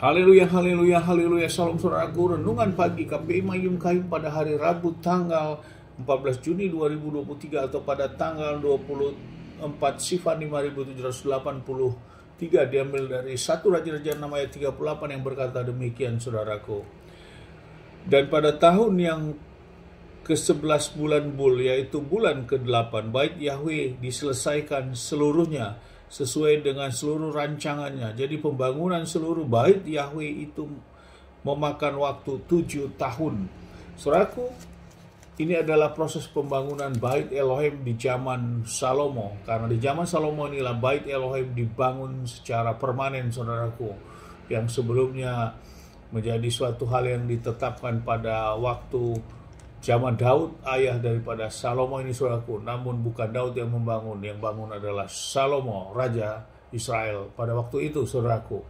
Haleluya, haleluya, haleluya. Salam saudaraku, renungan pagi KPI Mayum Kayum pada hari Rabu tanggal 14 Juni 2023 atau pada tanggal 24 Sivan 5783 diambil dari 1 Raja-Raja 6 ayat 38 yang berkata demikian saudaraku. Dan pada tahun yang ke-11 bulan Bul, yaitu bulan ke-8, bait Yahweh diselesaikan seluruhnya sesuai dengan seluruh rancangannya. Jadi pembangunan seluruh bait Yahweh itu memakan waktu 7 tahun. Saudaraku, ini adalah proses pembangunan bait Elohim di zaman Salomo. Karena di zaman Salomo inilah bait Elohim dibangun secara permanen, saudaraku. Yang sebelumnya menjadi suatu hal yang ditetapkan pada waktu zaman Daud, ayah daripada Salomo ini saudaraku. Namun bukan Daud yang membangun, yang bangun adalah Salomo, Raja Israel pada waktu itu saudaraku.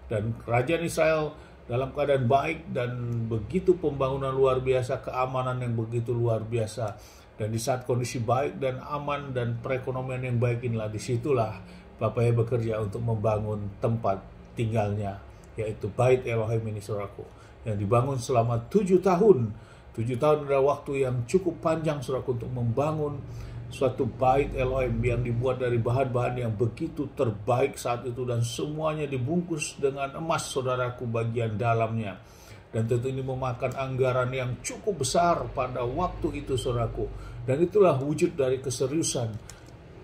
Dan kerajaan Israel dalam keadaan baik dan begitu pembangunan luar biasa, keamanan yang begitu luar biasa. Dan di saat kondisi baik dan aman dan perekonomian yang baik inilah, disitulah Bapaknya bekerja untuk membangun tempat tinggalnya, yaitu bait Elohim ini saudaraku, yang dibangun selama 7 tahun. 7 tahun adalah waktu yang cukup panjang saudaraku untuk membangun suatu bait Elohim yang dibuat dari bahan-bahan yang begitu terbaik saat itu, dan semuanya dibungkus dengan emas saudaraku bagian dalamnya. Dan tentu ini memakan anggaran yang cukup besar pada waktu itu saudaraku. Dan itulah wujud dari keseriusan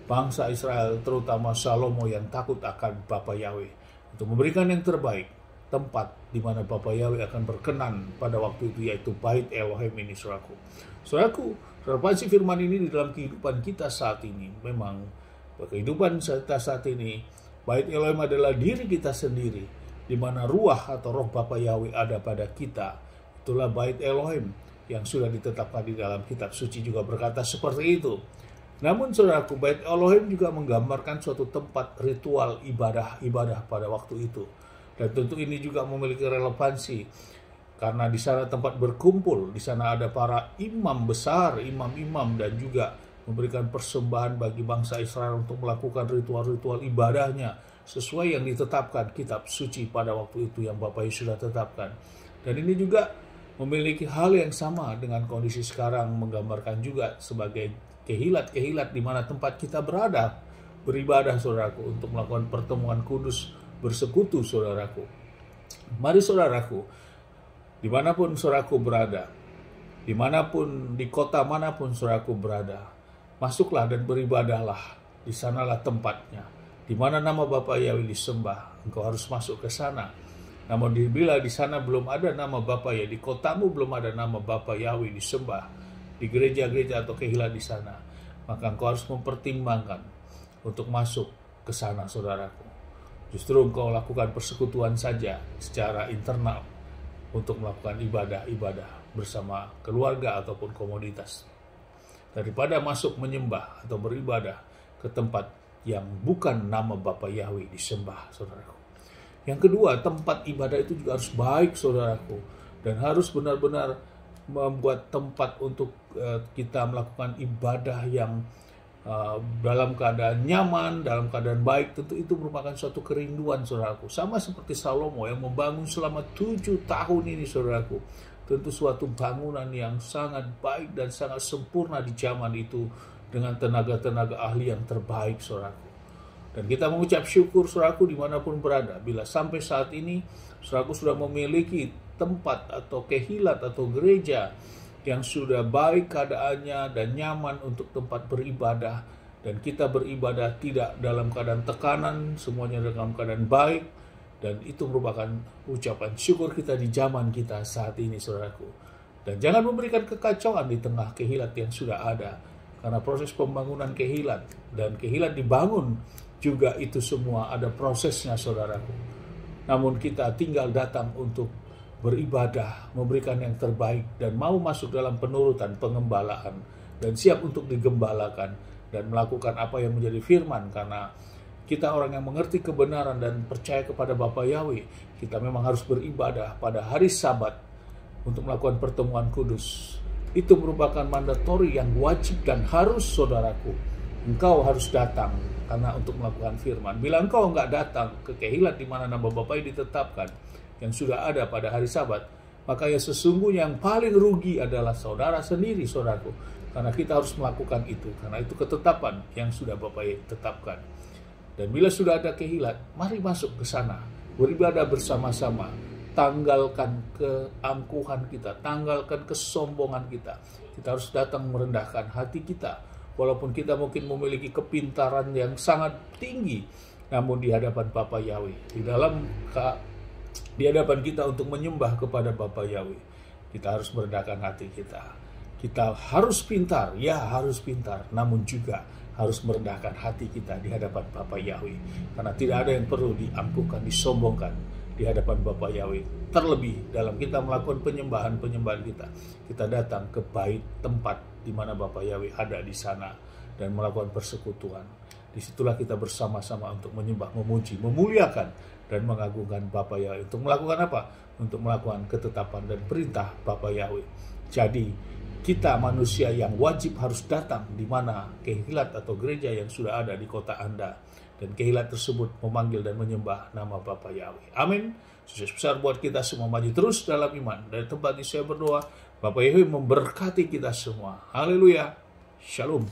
bangsa Israel, terutama Salomo yang takut akan Bapa Yahweh, untuk memberikan yang terbaik, tempat di mana Bapa Yahweh akan berkenan pada waktu itu, yaitu bait Elohim ini saudaraku. Saudaraku, relevansi firman ini di dalam kehidupan kita saat ini. Memang kehidupan kita saat ini, bait Elohim adalah diri kita sendiri, di mana ruah atau roh Bapa Yahweh ada pada kita. Itulah bait Elohim yang sudah ditetapkan di dalam kitab suci juga berkata seperti itu. Namun saudaraku, bait Elohim juga menggambarkan suatu tempat ritual ibadah pada waktu itu. Dan tentu ini juga memiliki relevansi karena di sana tempat berkumpul, di sana ada para imam besar, imam-imam, dan juga memberikan persembahan bagi bangsa Israel untuk melakukan ritual-ritual ibadahnya sesuai yang ditetapkan kitab suci pada waktu itu yang Bapak Yesus sudah tetapkan. Dan ini juga memiliki hal yang sama dengan kondisi sekarang, menggambarkan juga sebagai kehilat-kehilat di mana tempat kita berada, beribadah saudaraku, untuk melakukan pertemuan kudus, bersekutu saudaraku. Mari saudaraku, dimanapun saudaraku berada, dimanapun, di kota manapun saudaraku berada, masuklah dan beribadahlah. Di sanalah tempatnya, di mana nama Bapa Yahweh disembah. Engkau harus masuk ke sana. Namun bila di sana belum ada nama Bapa Yahweh, di kotamu belum ada nama Bapa Yahweh disembah, di gereja-gereja atau kehilat di sana, maka engkau harus mempertimbangkan untuk masuk ke sana saudaraku. Justru engkau lakukan persekutuan saja secara internal untuk melakukan ibadah-ibadah bersama keluarga ataupun komunitas, daripada masuk menyembah atau beribadah ke tempat yang bukan nama Bapa Yahweh disembah saudaraku. Yang kedua, tempat ibadah itu juga harus baik saudaraku, dan harus benar-benar membuat tempat untuk kita melakukan ibadah yang dalam keadaan nyaman, dalam keadaan baik. Tentu itu merupakan suatu kerinduan saudaraku. Sama seperti Salomo yang membangun selama 7 tahun ini saudaraku. Tentu suatu bangunan yang sangat baik dan sangat sempurna di zaman itu, dengan tenaga-tenaga ahli yang terbaik saudaraku. Dan kita mengucap syukur saudaraku dimanapun berada, bila sampai saat ini saudaraku sudah memiliki tempat atau kehilat atau gereja yang sudah baik keadaannya dan nyaman untuk tempat beribadah, dan kita beribadah tidak dalam keadaan tekanan, semuanya dalam keadaan baik. Dan itu merupakan ucapan syukur kita di zaman kita saat ini saudaraku. Dan jangan memberikan kekacauan di tengah kehilat yang sudah ada, karena proses pembangunan kehilat dan kehilat dibangun juga itu semua ada prosesnya saudaraku. Namun kita tinggal datang untuk beribadah, memberikan yang terbaik, dan mau masuk dalam penurutan pengembalaan, dan siap untuk digembalakan dan melakukan apa yang menjadi firman. Karena kita orang yang mengerti kebenaran dan percaya kepada Bapa Yahweh, kita memang harus beribadah pada hari Sabat untuk melakukan pertemuan kudus. Itu merupakan mandatori yang wajib dan harus saudaraku. Engkau harus datang karena untuk melakukan firman. Bila engkau enggak datang ke kehilat di mana nama Bapa ditetapkan, yang sudah ada pada hari Sabat, maka ya sesungguhnya yang paling rugi adalah saudara sendiri, saudaraku. Karena kita harus melakukan itu, karena itu ketetapan yang sudah Bapak tetapkan. Dan bila sudah ada kehilat, mari masuk ke sana, beribadah bersama-sama, tanggalkan keangkuhan kita, tanggalkan kesombongan kita. Kita harus datang merendahkan hati kita, walaupun kita mungkin memiliki kepintaran yang sangat tinggi, namun di hadapan Bapa Yahweh, di hadapan kita untuk menyembah kepada Bapa Yahweh, kita harus merendahkan hati kita. Kita harus pintar, ya harus pintar, namun juga harus merendahkan hati kita di hadapan Bapa Yahweh. Karena tidak ada yang perlu diangkuhkan, disombongkan di hadapan Bapa Yahweh. Terlebih dalam kita melakukan penyembahan kita datang ke bait tempat di mana Bapa Yahweh ada di sana dan melakukan persekutuan. Disitulah kita bersama-sama untuk menyembah, memuji, memuliakan, dan mengagungkan Bapa Yahweh. Untuk melakukan apa? Untuk melakukan ketetapan dan perintah Bapa Yahweh. Jadi kita manusia yang wajib harus datang di mana kehilat atau gereja yang sudah ada di kota Anda. Dan kehilat tersebut memanggil dan menyembah nama Bapa Yahweh. Amin. Sukses besar buat kita semua, maju terus dalam iman. Dari tempat ini saya berdoa, Bapa Yahweh memberkati kita semua. Haleluya. Shalom.